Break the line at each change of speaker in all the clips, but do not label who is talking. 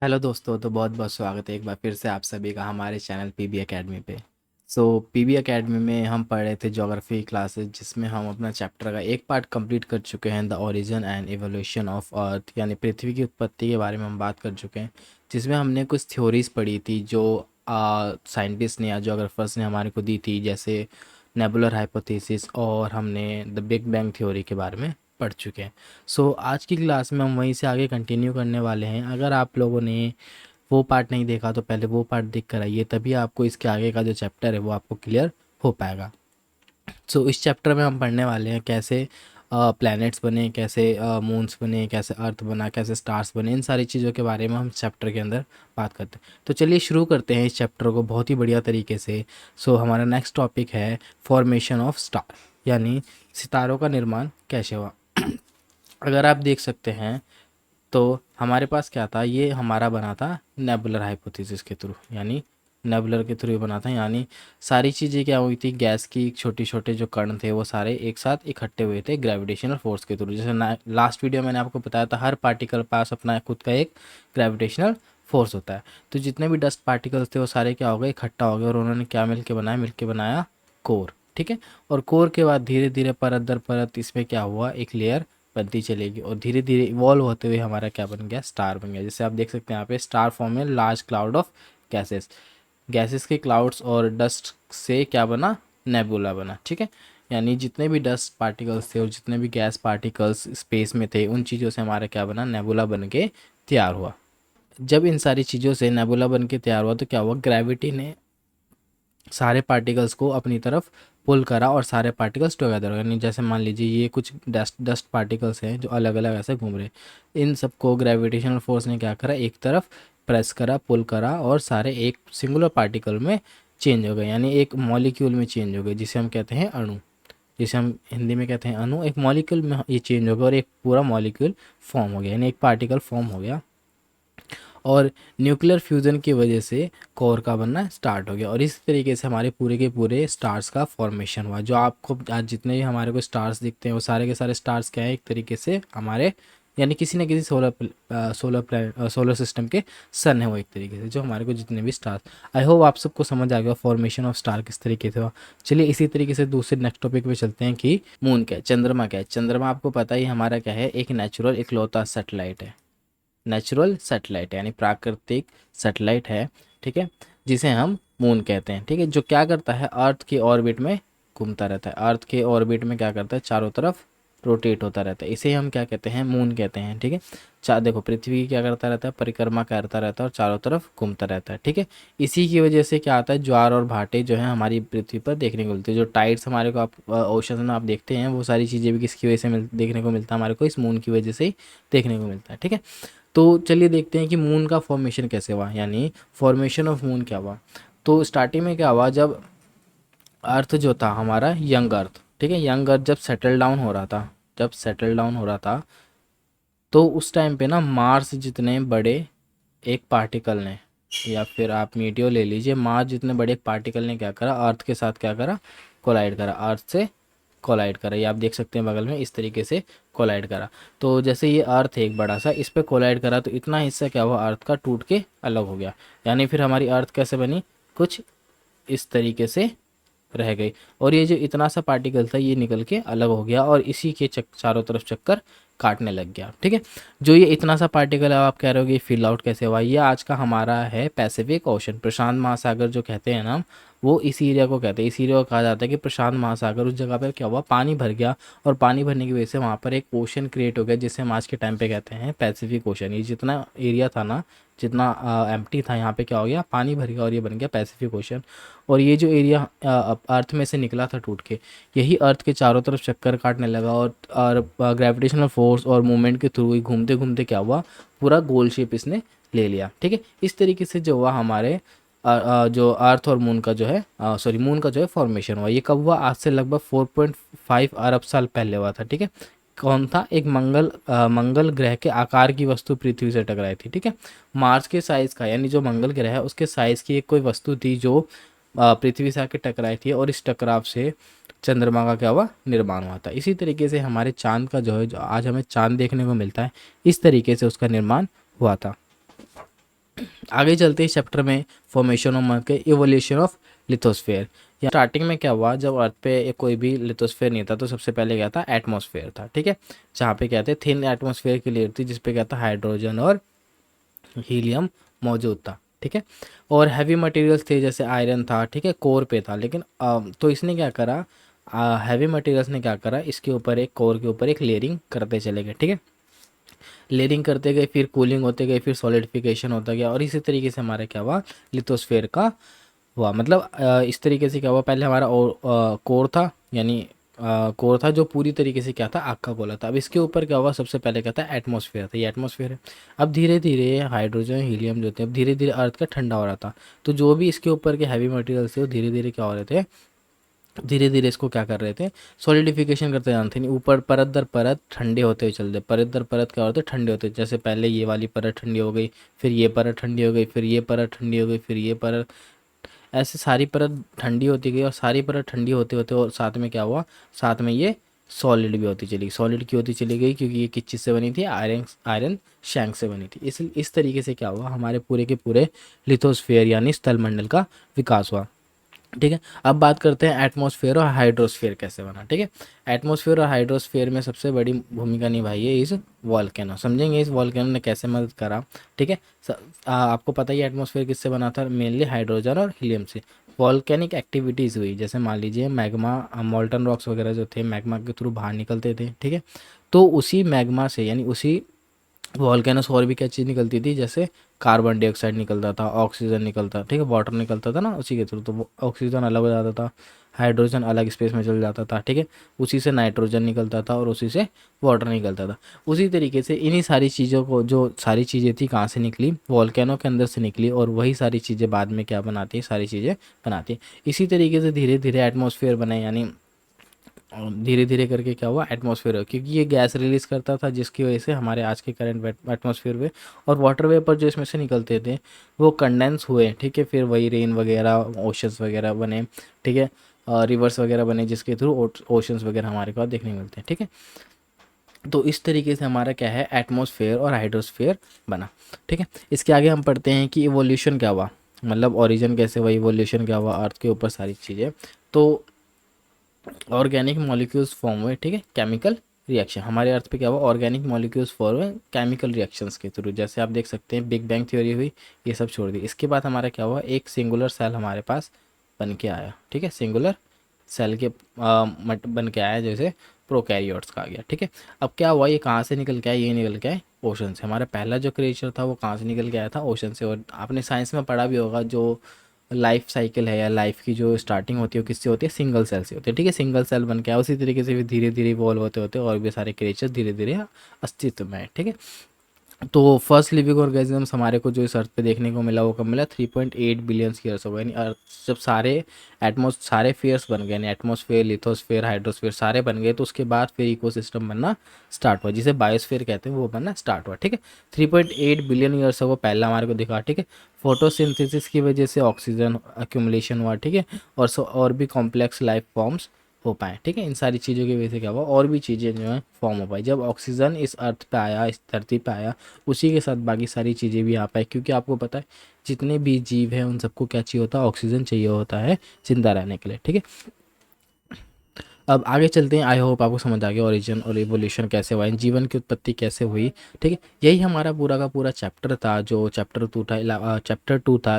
Hello दोस्तों, तो बहुत बहुत स्वागत है एक बार फिर से आप सभी का हमारे चैनल पीबी एकेडमी पे। पीबी एकेडमी में हम पढ़ रहे थे ज्योग्राफी क्लासेस, जिसमें हम अपना चैप्टर का एक पार्ट कंप्लीट कर चुके हैं, the origin and evolution of earth, यानी पृथ्वी की उत्पत्ति के बारे में हम बात कर चुके हैं। जिसमें हमने कुछ थ्योरीज पढ़ी थी जो साइंटिस्ट ने या ज्योग्राफर्स ने हमारे को दी थी, जैसे नेबुलर हाइपोथेसिस, और हमने द बिग बैंग थ्योरी के बारे में पढ़ चुके हैं। आज की क्लास में हम वहीं से आगे कंटिन्यू करने वाले हैं। अगर आप लोगों ने वो पार्ट नहीं देखा तो पहले वो पार्ट देख कर आइए, तभी आपको इसके आगे का जो चैप्टर है वो आपको क्लियर हो पाएगा। इस चैप्टर में हम पढ़ने वाले हैं कैसे प्लैनेट्स बने, कैसे मून्स बने, कैसे अर्थ बना, कैसे स्टार्स बने। इन सारी चीज़ों के बारे में हम चैप्टर के अंदर बात करते हैं। तो चलिए शुरू करते हैं इस चैप्टर को बहुत ही बढ़िया तरीके से। हमारा नेक्स्ट टॉपिक है फॉर्मेशन ऑफ स्टार, यानी सितारों का निर्माण कैसे हुआ। अगर आप देख सकते हैं तो हमारे पास क्या था, ये हमारा बना था नेबुलर हाइपोथेसिस के थ्रू, यानी नेबुलर के थ्रू बना था। यानी सारी चीज़ें क्या हुई थी, गैस की छोटे छोटे जो कण थे वो सारे एक साथ इकट्ठे हुए थे ग्रेविटेशनल फोर्स के थ्रू। जैसे लास्ट वीडियो मैंने आपको बताया था, हर पार्टिकल पास अपना खुद का एक ग्रेविटेशनल फोर्स होता है। तो जितने भी डस्ट पार्टिकल्स थे वो सारे क्या हो गए, इकट्ठा हो गए, और उन्होंने क्या मिलके बनाया कोर। ठीक है। और कोर के बाद धीरे धीरे परत दर परत इसमें क्या हुआ, एक लेयर बनती चलेगी, और धीरे धीरे इवॉल्व होते हुए हमारा क्या बन गया, स्टार बन गया। जैसे आप देख सकते हैं यहाँ पे, स्टार फॉर्म में large cloud of gases, gases के क्लाउड्स और डस्ट से क्या बना, नेबुला बना। ठीक है। यानी जितने भी डस्ट पार्टिकल्स थे और जितने भी गैस पार्टिकल्स स्पेस में थे, उन चीज़ों से हमारा क्या बना, नेबुला बन के तैयार हुआ। जब इन सारी चीज़ों से नेबुला बन के तैयार हुआ तो क्या हुआ, ग्रेविटी ने सारे पार्टिकल्स को अपनी तरफ पुल करा और सारे पार्टिकल्स टुगेदर हो गए। यानी जैसे मान लीजिए ये कुछ डस्ट डस्ट पार्टिकल्स हैं जो अलग अलग ऐसे घूम रहे, इन सबको ग्रेविटेशनल फोर्स ने क्या करा, एक तरफ प्रेस करा, पुल करा, और सारे एक सिंगुलर पार्टिकल में चेंज हो गए, यानी एक मॉलिक्यूल में चेंज हो गए, जिसे हम कहते हैं अणु। जिसे हम हिंदी में कहते हैं अणु। एक मॉलिक्यूल में ये चेंज हो गया और एक पूरा मॉलिक्यूल फॉर्म हो गया, यानी एक पार्टिकल फॉर्म हो गया। और न्यूक्लियर फ्यूज़न की वजह से कोर का बनना स्टार्ट हो गया, और इस तरीके से हमारे पूरे के पूरे स्टार्स का फॉर्मेशन हुआ। जो आपको आज जितने भी हमारे को स्टार्स दिखते हैं वो सारे के सारे स्टार्स क्या है, एक तरीके से हमारे, यानी किसी न किसी सोलर सिस्टम के सन है वो, एक तरीके से जो हमारे को जितने भी स्टार्स। आई होप आप सबको समझ आ गया फॉर्मेशन ऑफ स्टार किस तरीके से हुआ। चलिए इसी तरीके से दूसरे नेक्स्ट टॉपिक पे चलते हैं कि मून क्या है, चंद्रमा क्या है। चंद्रमा आपको पता ही हमारा क्या है, एक नेचुरल इकलौता सैटेलाइट है। नेचुरल सैटेलाइट यानी प्राकृतिक सैटेलाइट है। ठीक है। जिसे हम मून कहते हैं। ठीक है। जो क्या करता है, अर्थ के ऑर्बिट में घूमता रहता है। अर्थ के ऑर्बिट में क्या करता है, चारों तरफ रोटेट होता रहता है। इसे हम क्या कहते हैं, मून कहते हैं। ठीक है। देखो, पृथ्वी की क्या करता रहता है, परिक्रमा करता रहता है और चारों तरफ घूमता रहता है। ठीक है। इसी की वजह से क्या आता है, ज्वार और भाटे जो है हमारी पृथ्वी पर देखने को मिलती है। जो टाइड्स हमारे को आप ओशन में आप देखते हैं, वो सारी चीज़ें भी किसकी वजह से देखने को मिलता है, हमारे को इस मून की वजह से ही देखने को मिलता है। ठीक है। तो चलिए देखते हैं कि मून का फॉर्मेशन कैसे हुआ, यानी फॉर्मेशन ऑफ मून क्या हुआ। तो स्टार्टिंग में क्या हुआ, जब अर्थ जो था हमारा यंग अर्थ, ठीक है, यंग अर्थ जब सेटल डाउन हो रहा था, तो उस टाइम पे ना मार्स जितने बड़े एक पार्टिकल ने, या फिर आप मीटियो ले लीजिए, मार्स जितने बड़े एक पार्टिकल ने क्या करा, अर्थ के साथ क्या करा, कोलाइड करा, अर्थ से कोलाइड करा। ये आप देख सकते हैं बगल में, इस तरीके से कोलाइड करा। तो जैसे ये अर्थ है एक बड़ा सा, इस पे कोलाइड करा तो इतना हिस्सा क्या हुआ, अर्थ का टूट के अलग हो गया। यानी फिर हमारी अर्थ कैसे बनी, कुछ इस तरीके से रह गई, और ये जो इतना सा पार्टिकल था ये निकल के अलग हो गया और इसी के चारों तरफ चक्कर काटने लग गया। ठीक है। जो ये इतना सा पार्टिकल है, आप कह रहे हो कि फिल आउट कैसे हुआ, ये आज का हमारा है पैसिफिक ओशन, प्रशांत महासागर जो कहते हैं ना, वो इस एरिया को कहते हैं। इस एरिया को कहा जाता है कि प्रशांत महासागर, उस जगह पर क्या हुआ, पानी भर गया, और पानी भरने की वजह से वहाँ पर एक ओशन क्रिएट हो गया, जिसे हम आज के टाइम पे कहते हैं पैसिफिक ओशन। ये जितना एरिया था ना, जितना एम्प्टी था, यहाँ पे क्या हो गया, पानी भर गया और ये बन गया पैसिफिक ओशन। और ये जो एरिया अर्थ में से निकला था टूट के, यही अर्थ के चारों तरफ चक्कर काटने लगा, और ग्रेविटेशनल फोर्स और मूवमेंट के थ्रू ही घूमते घूमते क्या हुआ, पूरा गोल शेप इसने ले लिया। ठीक है। इस तरीके से जो हुआ हमारे जो अर्थ और मून का जो है, सॉरी, मून का जो है फॉर्मेशन हुआ। ये कब हुआ, आज से लगभग 4.5 अरब साल पहले हुआ था। ठीक है। कौन था, एक मंगल ग्रह के आकार की वस्तु पृथ्वी से टकराई थी। ठीक है। मार्स के साइज का, यानी जो मंगल ग्रह है उसके साइज की एक कोई वस्तु थी जो पृथ्वी से आके टकराई थी, और इस टकराव से चंद्रमा का क्या हुआ, निर्माण हुआ था। इसी तरीके से हमारे चांद का जो है, जो आज हमें चांद देखने को मिलता है, इस तरीके से उसका निर्माण हुआ था। आगे चलते हैं चैप्टर में, फॉर्मेशन ऑफ मर्क, इवोल्यूशन ऑफ लिथोस्फेयर। या स्टार्टिंग में क्या हुआ, जब अर्थ पे कोई भी लिथोस्फेयर नहीं था तो सबसे पहले क्या था, एटमॉस्फेयर था, ठीक है, जहाँ पे क्या थे, थिन एटमॉस्फेयर की लेयर थी जिसपे क्या था, हाइड्रोजन और हीलियम मौजूद था, ठीक है। और हैवी मटेरियल्स थे, जैसे आयरन था, ठीक है, कोर पे था। लेकिन तो इसने क्या करा, हैवी मटेरियल्स ने क्या करा, इसके ऊपर एक कोर के ऊपर एक लेयरिंग करते चले गए, ठीक है। लेयरिंग करते गए, फिर कूलिंग होते गए, फिर सॉलिडिफिकेशन होता गया, और इसी तरीके से हमारा क्या हुआ, लिथोस्फेयर का हुआ। मतलब इस तरीके से क्या हुआ, पहले हमारा कोर था, यानी कोर था जो पूरी तरीके से क्या था, आग का गोला था। अब इसके ऊपर क्या हुआ, सबसे पहले क्या था, एटमॉस्फेयर था, ये एटमॉस्फेयर है। अब धीरे धीरे हाइड्रोजन हीलियम जो थे, अब धीरे धीरे अर्थ का ठंडा हो रहा था, तो जो भी इसके ऊपर के हैवी मटेरियल्स थे वो धीरे धीरे क्या हो रहे थे, धीरे धीरे इसको क्या कर रहे थे, सॉलिडिफिकेशन करते जानते नहीं, ऊपर परत दर परत ठंडे होते हुए चलते, परत दर परत क्या होते, ठंडे होते। जैसे पहले ये वाली परत ठंडी हो गई, फिर ये परत ठंडी हो गई, फिर ये परत ठंडी हो गई, फिर ये परत, ऐसे सारी परत ठंडी होती गई, और सारी परत ठंडी होते होते और साथ में क्या हुआ, साथ में ये सॉलिड भी होती चली गई। सॉलिड की होती चली गई क्योंकि ये किस चीज़ से बनी थी, आयरन आयरन शैंक से बनी थी। इस तरीके से क्या हुआ, हमारे पूरे के पूरे लिथोस्फेयर यानी स्थलमंडल का विकास हुआ, ठीक है। अब बात करते हैं एटमॉस्फेयर और हाइड्रोस्फेयर कैसे बना, ठीक है। एटमॉस्फेयर और हाइड्रोस्फेयर में सबसे बड़ी भूमिका निभाई है इस वॉल्केनो, समझेंगे इस वॉल्केनो ने कैसे मदद करा, ठीक है। आपको पता ही एटमॉस्फेयर किससे बना था, मेनली हाइड्रोजन और हीलियम से। वॉल्केनिक एक्टिविटीज़ हुई, जैसे मान लीजिए मैग्मा, मॉल्टन रॉक्स वगैरह जो थे मैग्मा के थ्रू बाहर निकलते थे, ठीक है। तो उसी मैग्मा से, यानी उसी वॉल्केनो से और भी क्या चीज़ निकलती थी, जैसे कार्बन डाइऑक्साइड निकलता था, ऑक्सीजन निकलता, ठीक है, वाटर निकलता था ना उसी के थ्रू, तो वो ऑक्सीजन अलग हो जाता था, हाइड्रोजन अलग स्पेस में चल जाता था, ठीक है। उसी से नाइट्रोजन निकलता था और उसी से वाटर निकलता था। उसी तरीके से इन्हीं सारी चीज़ों को, जो सारी चीज़ें थी कहाँ से निकली, वॉल्केनो के अंदर से निकली, और वही सारी चीज़ें बाद में क्या बनाती है, सारी चीज़ें बनाती है। इसी तरीके से धीरे धीरे एटमॉस्फेयर बने, यानी धीरे धीरे करके क्या हुआ, एटमॉस्फेयर हो, क्योंकि ये गैस रिलीज करता था जिसकी वजह से हमारे आज के करंट एटमॉस्फेयर हुए, और वाटर वेपर जो इसमें से निकलते थे वो कंडेंस हुए, ठीक है। फिर वही रेन वगैरह, ओशंस वगैरह बने, ठीक है, रिवर्स वगैरह बने, जिसके थ्रू ओशंस वगैरह हमारे को देखने को मिलते हैं, ठीक है। तो इस तरीके से हमारा क्या है, एटमॉस्फेयर और हाइड्रोस्फेयर बना, ठीक है। इसके आगे हम पढ़ते हैं कि इवोल्यूशन क्या हुआ, मतलब ओरिजिन कैसे हुआ, इवोल्यूशन क्या हुआ, अर्थ के ऊपर सारी चीज़ें। तो ऑर्गेनिक मॉलिक्यूल्स फॉर्म हुए, ठीक है, केमिकल रिएक्शन, हमारे अर्थ पे क्या हुआ, ऑर्गेनिक मॉलिक्यूल्स फॉर्म हुए केमिकल रिएक्शंस के थ्रू। जैसे आप देख सकते हैं बिग बैंग थ्योरी हुई, ये सब छोड़ दी। इसके बाद हमारा क्या हुआ, एक सिंगुलर सेल हमारे पास बन के आया, ठीक है, सिंगुलर सेल के मट बन के आया, जैसे प्रोकैरियोट्स का आ गया, ठीक है। अब क्या हुआ, ये कहाँ से निकल के आया, ये निकल के आए ओशन से। हमारा पहला जो क्रिएचर था वो कहाँ से निकल के आया था, ओशन से। और आपने साइंस में पढ़ा भी होगा, जो लाइफ साइकिल है या लाइफ की जो स्टार्टिंग होती है वो किससे होती है, सिंगल सेल से होती है, ठीक है। सिंगल सेल बन के आया, उसी तरीके से फिर धीरे धीरे इवॉल्व होते होते और भी सारे क्रिएचर धीरे धीरे अस्तित्व में है, ठीक है। तो फर्स्ट लिविंग ऑर्गेनिजम्स हमारे को जो इस अर्थ पे देखने को मिला वो कब मिला, 3.8 बिलियन ईयर्स हो गए, यानी अर्थ जब सारे फेयर्स बन गए, यानी एटमॉस्फेयर, लिथोस्फेयर, हाइड्रोस्फेयर सारे बन गए, तो उसके बाद फिर इकोसिस्टम बनना स्टार्ट हुआ, जिसे बायोस्फीयर कहते हैं, वो बनना स्टार्ट हुआ, ठीक है। 3.8 बिलियन ईयर्स वो पहला हमारे को दिखा, ठीक है। फोटोसिंथेसिस की वजह से ऑक्सीजन अक्यूमुलेशन हुआ, ठीक है, और भी कॉम्प्लेक्स लाइफ फॉर्म्स हो पाए, ठीक है। इन सारी चीज़ों की वजह से क्या हुआ, और भी चीज़ें जो हैं फॉर्म हो पाई। जब ऑक्सीजन इस अर्थ पे आया, इस धरती पे आया, उसी के साथ बाकी सारी चीज़ें भी आ पाई, क्योंकि आपको पता है जितने भी जीव हैं उन सबको क्या चाहिए होता है, ऑक्सीजन चाहिए होता है जिंदा रहने के लिए, ठीक है। अब आगे चलते हैं। आई होप आपको समझ आ गया ओरिजिन और इवोल्यूशन कैसे हुआ, जीवन की उत्पत्ति कैसे हुई, ठीक है। यही हमारा पूरा का पूरा चैप्टर था, जो चैप्टर 2 था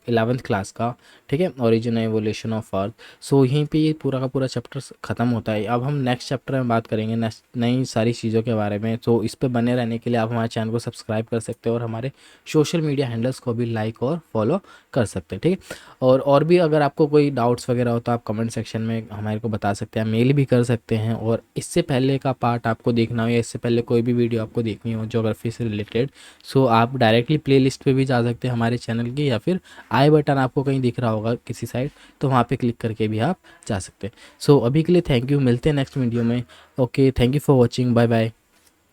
11th क्लास का, ठीक है, ओरिजिन और इवोल्यूशन ऑफ अर्थ। सो यहीं पे ये पूरा का पूरा चैप्टर ख़त्म होता है। अब हम नेक्स्ट चैप्टर में बात करेंगे नई सारी चीज़ों के बारे में। तो इस पर बने रहने के लिए आप हमारे चैनल को सब्सक्राइब कर सकते हो और हमारे सोशल मीडिया हैंडल्स को भी लाइक और फॉलो कर सकते हैं, ठीक है। और भी अगर आपको कोई डाउट्स वगैरह हो तो आप कमेंट सेक्शन में हमारे को बता सकते हैं, मेल भी कर सकते हैं। और इससे पहले का पार्ट आपको देखना हो या इससे पहले कोई भी वीडियो आपको देखनी हो ज्योग्राफी से रिलेटेड, सो आप डायरेक्टली प्लेलिस्ट पे भी जा सकते हैं हमारे चैनल की, या फिर आई बटन आपको कहीं दिख रहा होगा किसी साइड, तो वहाँ पे क्लिक करके भी आप जा सकते हैं। सो अभी के लिए थैंक यू, मिलते हैं नेक्स्ट वीडियो में। Okay, thank you for watching, bye bye.